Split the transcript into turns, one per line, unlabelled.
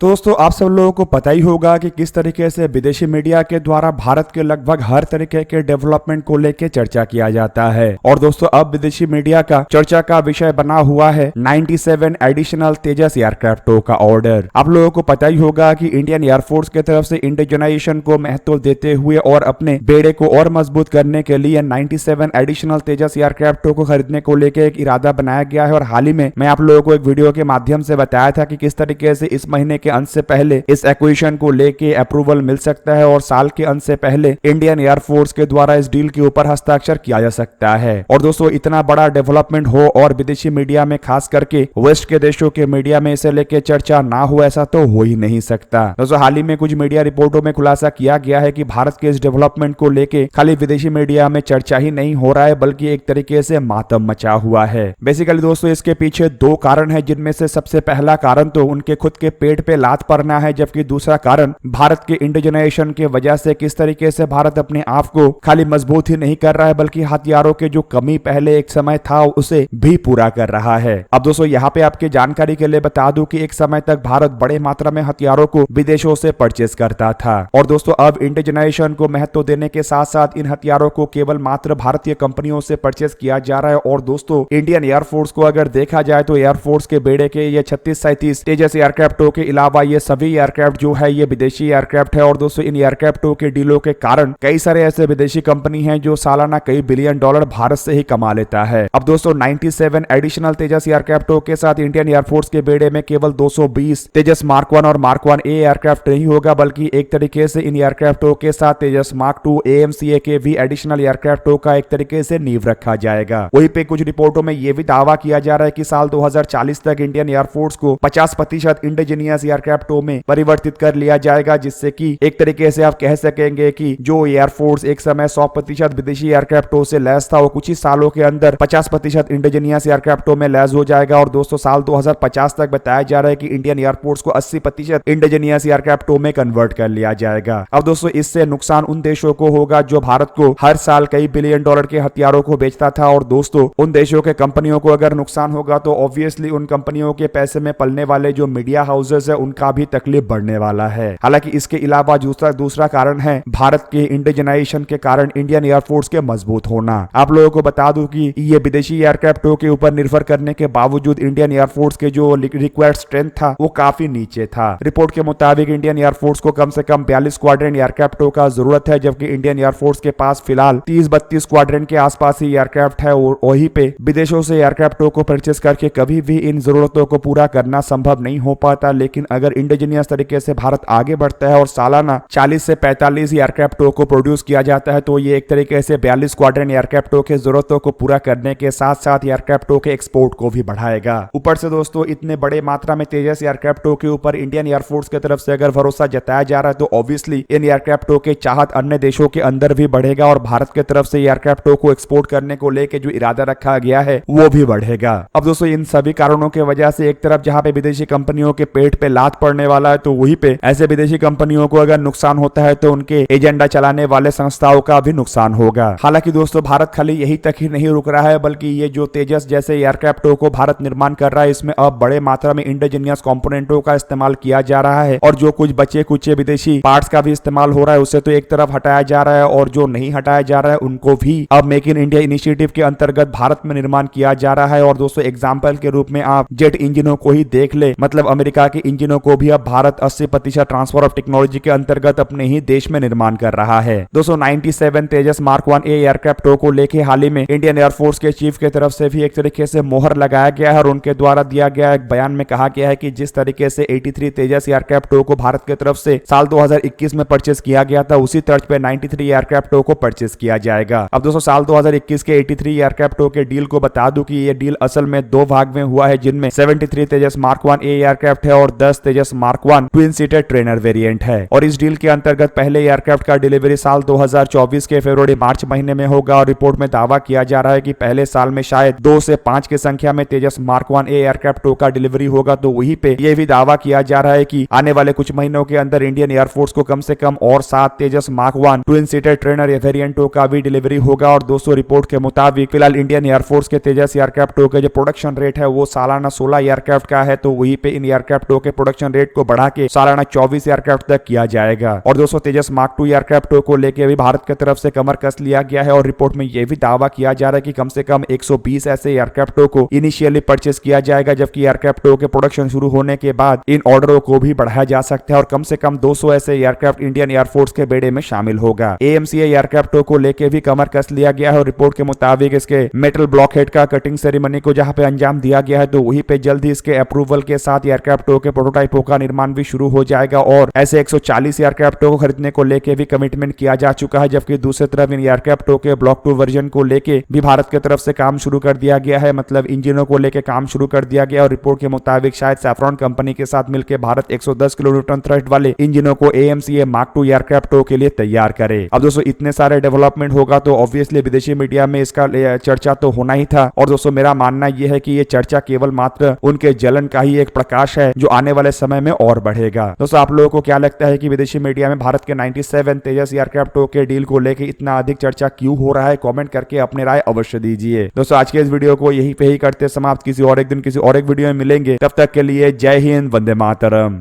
तो दोस्तों आप सब लोगों को पता ही होगा कि किस तरीके से विदेशी मीडिया के द्वारा भारत के लगभग हर तरीके के डेवलपमेंट को लेकर चर्चा किया जाता है। और दोस्तों अब विदेशी मीडिया का चर्चा का विषय बना हुआ है 97 एडिशनल तेजस एयरक्राफ्टों का ऑर्डर। आप लोगों को पता ही होगा कि इंडियन एयरफोर्स की तरफ से इंडिजनाइजेशन को महत्व देते हुए और अपने बेड़े को और मजबूत करने के लिए 97 एडिशनल तेजस एयरक्राफ्टों को खरीदने को लेकर एक इरादा बनाया गया है। और हाल ही में मैं आप लोगों को एक वीडियो के माध्यम से बताया था कि किस तरीके से इस महीने के अंत से पहले इस एक्विजिशन को लेके अप्रूवल मिल सकता है और साल के अंत से पहले इंडियन एयरफोर्स के द्वारा इस डील के ऊपर हस्ताक्षर किया जा सकता है। और दोस्तों इतना बड़ा डेवलपमेंट हो और विदेशी मीडिया में खास करके वेस्ट के देशों के मीडिया में इसे लेके चर्चा ना हो, ऐसा तो हो ही नहीं सकता। दोस्तों हाल ही में कुछ मीडिया रिपोर्टों में खुलासा किया गया है कि भारत के इस डेवलपमेंट को लेके खाली विदेशी मीडिया में चर्चा ही नहीं हो रहा है बल्कि एक तरीके से मातम मचा हुआ है। बेसिकली दोस्तों इसके पीछे दो कारण है, जिनमें से सबसे पहला कारण तो उनके खुद के पेट पे लात पड़ना है, जबकि दूसरा कारण भारत के इंडिजनाइजेशन के वजह से किस तरीके से भारत अपने आप को खाली मजबूत ही नहीं कर रहा है बल्कि हथियारों के जो कमी पहले एक समय था उसे भी पूरा कर रहा है। अब दोस्तों यहाँ पे आपके जानकारी के लिए बता दूं कि एक समय तक भारत बड़े मात्रा में हथियारों को विदेशों से परचेस करता था और दोस्तों अब इंडिजनाइजेशन को महत्व देने के साथ साथ इन हथियारों को केवल मात्र भारतीय कंपनियों से परचेस किया जा रहा है। और दोस्तों इंडियन एयरफोर्स को अगर देखा जाए तो एयरफोर्स के बेड़े के ये 36-37 तेजस एयरक्राफ्टों के अलावा ये सभी एयरक्राफ्ट जो है ये विदेशी एयरक्राफ्ट है। और दोस्तों इन एयरक्राफ्टों के डीलों के कारण कई सारे ऐसे विदेशी कंपनी हैं जो सालाना कई बिलियन डॉलर भारत से ही कमा लेता है। अब दोस्तों 97 एडिशनल तेजस एयरक्राफ्टों के साथ इंडियन एयरफोर्स के बेड़े में केवल 220 तेजस मार्क 1 और मार्क 1 ए एयरक्राफ्ट नहीं होगा बल्कि एक तरीके से इन एयरक्राफ्टों के साथ तेजस मार्क 2 AMCA के भी एडिशनल एयरक्राफ्टों का एक तरीके से नींव रखा जाएगा। वहीं पे कुछ रिपोर्टों में यह भी दावा किया जा रहा है कि साल 2040 तक इंडियन एयरफोर्स को 50% इंडिजीनियस एयरक्राफ्टों में परिवर्तित कर लिया जाएगा, जिससे कि एक तरीके से आप कह सकेंगे कि जो एयरफोर्स एक समय 100% विदेशी एयरक्राफ्टों से लैस था वो कुछ ही सालों के अंदर 50% इंडिजीनियस एयरक्राफ्टों में लैस हो जाएगा। और दोस्तों साल 2050 तक बताया जा रहा है कि इंडियन एयरफोर्स को 80% इंडिजीनियस एयरक्राफ्टों में कन्वर्ट कर लिया जाएगा। अब दोस्तों इससे नुकसान उन देशों को होगा जो भारत को हर साल कई बिलियन डॉलर के हथियारों को बेचता था। और दोस्तों उन देशों के कंपनियों को अगर नुकसान होगा तो ऑब्वियसली उन कंपनियों के पैसे में पलने वाले जो मीडिया हाउसेस है उनका भी तकलीफ बढ़ने वाला है। हालांकि इसके अलावा दूसरा कारण है भारत के इंडिजनाइजेशन के कारण इंडियन एयरफोर्स के मजबूत होना। आप लोगों को बता दूं कि ये विदेशी एयरक्राफ्टों के ऊपर निर्भर करने के बावजूद इंडियन एयरफोर्स के जो रिक्वायर्ड स्ट्रेंथ था वो काफी नीचे था। रिपोर्ट के मुताबिक इंडियन एयरफोर्स को कम से कम 42 स्क्वाड्रन एयरक्राफ्टों का जरूरत है, जबकि इंडियन एयरफोर्स के पास फिलहाल 30-32 स्क्वाड्रन के आसपास ही एयरक्राफ्ट है। और वहीं पे विदेशों से एयरक्राफ्टों को परचेस करके कभी भी इन जरूरतों को पूरा करना संभव नहीं हो पाता। लेकिन अगर इंडिजीनियस तरीके से भारत आगे बढ़ता है और सालाना 40 से 45 एयरक्राफ्टों को प्रोड्यूस किया जाता है तो ये एक तरीके से 42 स्क्वाड्रन एयरक्राफ्टों के जरूरतों को पूरा करने के साथ साथ एयरक्राफ्टों के एक्सपोर्ट को भी बढ़ाएगा। ऊपर से दोस्तों इतने बड़े मात्रा में तेजस एयरक्राफ्टों के ऊपर इंडियन एयरफोर्स की तरफ से अगर भरोसा जताया जा रहा है तो ऑब्वियसली इन एयरक्राफ्टों के चाहत अन्य देशों के अंदर भी बढ़ेगा और भारत की तरफ से एयरक्राफ्टों को एक्सपोर्ट करने को लेकर जो इरादा रखा गया है वो भी बढ़ेगा। अब दोस्तों इन सभी कारणों की वजह से एक तरफ जहां पे विदेशी कंपनियों के पेट पे लात पड़ने वाला है तो वहीं पे ऐसे विदेशी कंपनियों को अगर नुकसान होता है तो उनके एजेंडा चलाने वाले संस्थाओं का भी नुकसान होगा। हालांकि दोस्तों भारत खाली यही तक ही नहीं रुक रहा है बल्कि ये जो तेजस जैसे एयरक्राफ्टों को भारत निर्माण कर रहा है इसमें अब बड़े मात्रा में इंडिजीनियस कंपोनेंटों का इस्तेमाल किया जा रहा है और जो कुछ बचे कुछ विदेशी पार्ट्स का भी इस्तेमाल हो रहा है उसे तो एक तरफ हटाया जा रहा है और जो नहीं हटाया जा रहा है उनको भी अब मेक इन इंडिया इनिशिएटिव के अंतर्गत भारत में निर्माण किया जा रहा है। और दोस्तों एग्जाम्पल के रूप में आप जेट इंजनों को ही देख ले, मतलब अमेरिका के इंजनों को भी अब भारत 80% ट्रांसफर ऑफ टेक्नोलॉजी के अंतर्गत अपने ही देश में निर्माण कर रहा है। दोस्तों 97 तेजस मार्क 1 ए एयरक्राफ्टों को लेके हाल ही में इंडियन एयरफोर्स के चीफ की तरफ से भी एक तरीके से मोहर लगाया गया है और उनके द्वारा दिया गया एक बयान में कहा गया है कि जिस तरीके से 83 तेजस एयरक्राफ्टों को भारत की तरफ से साल 2021 में परचेस किया गया था उसी तर्ज पे 93 एयरक्राफ्टों को परचेस किया जाएगा। अब दोस्तों साल 2021 के 83 एयरक्राफ्टों के डील को बता दूं कि ये डील असल में दो भाग में हुआ है, जिनमें 73 तेजस मार्क 1 ए एयरक्राफ्ट है और 10 Tejas mark 1 twin seater trainer variant है। और इस डील के अंतर्गत पहले एयरक्राफ्ट का डिलीवरी साल 2024 के फरवरी-मार्च महीने में होगा और रिपोर्ट में दावा किया जा रहा है कि पहले साल में शायद 2 से 5 की संख्या में तेजस मार्क 1 ए एयरक्राफ्टों का डिलीवरी होगा। तो वहीं पे यह भी दावा किया जा रहा है कि आने वाले कुछ महीनों के अंदर इंडियन एयरफोर्स को कम से कम और 7 तेजस मार्क 1 ट्विन सीटर ट्रेनर वेरिएंटों का भी डिलीवरी होगा। और दोस्तों रिपोर्ट के मुताबिक फिलहाल इंडियन एयरफोर्स के तेजस एयरक्राफ्टों के जो प्रोडक्शन रेट है वो सालाना 16 एयरक्राफ्ट का है। तो वहीं पे इन एयरक्राफ्टों के प्रोडक्शन रेट को बढ़ा के सालाना 24 एयरक्राफ्ट तक किया जाएगा। और दोस्तों तेजस मार्क 2 एयरक्राफ्ट को लेकर भी भारत की तरफ से कमर कस लिया गया है और रिपोर्ट में यह भी दावा किया जा रहा है कि कम से कम 120 ऐसे एयरक्राफ्टों को इनिशियली परचेस किया जाएगा, जबकि एयरक्राफ्टों के प्रोडक्शन शुरू होने के बाद इन ऑर्डरों को भी बढ़ाया जा सकता है और कम से कम 200 ऐसे एयरक्राफ्ट इंडियन एयरफोर्स के बेड़े में शामिल होगा। AMCA एयरक्राफ्टों को लेकर भी कमर कस लिया गया है और रिपोर्ट के मुताबिक इसके मेटल ब्लॉक हेड का कटिंग सेरेमनी को जहां पे अंजाम दिया गया है तो वहीं पे जल्द ही इसके अप्रूवल के साथ एयरक्राफ्टों के प्रोटोटाइपों का निर्माण भी शुरू हो जाएगा और ऐसे 140 एयरक्राफ्टों को खरीदने को लेकर भी कमिटमेंट किया जा चुका है। जबकि दूसरी तरफ इन एयरक्राफ्टों के ब्लॉक 2 वर्जन को लेकर भी भारत की तरफ से काम शुरू कर दिया गया है, मतलब इंजनों को लेकर काम शुरू कर दिया गया और रिपोर्ट के मुताबिक शायद सैफ्रॉन कंपनी के साथ मिलकर भारत 110 किलोन्यूटन थ्रस्ट वाले इंजनों को AMCA मार्क 2 एयरक्राफ्टों के लिए तैयार करे। अब दोस्तों इतने सारे डेवलपमेंट होगा तो ऑब्वियसली विदेशी मीडिया में इसका चर्चा तो होना ही था। और दोस्तों मेरा मानना यह है कि यह चर्चा केवल मात्र उनके जलन का ही एक प्रकाश है जो आने वाले समय में और बढ़ेगा। दोस्तों आप लोगों को क्या लगता है कि विदेशी मीडिया में भारत के 97 तेजस एयरक्राफ्टों के डील को लेकर इतना अधिक चर्चा क्यों हो रहा है? कमेंट करके अपनी राय अवश्य दीजिए। दोस्तों आज के इस वीडियो को यहीं पे ही करते समाप्त। किसी और एक दिन किसी और एक वीडियो में मिलेंगे, तब तक के लिए जय हिंद, वंदे मातरम।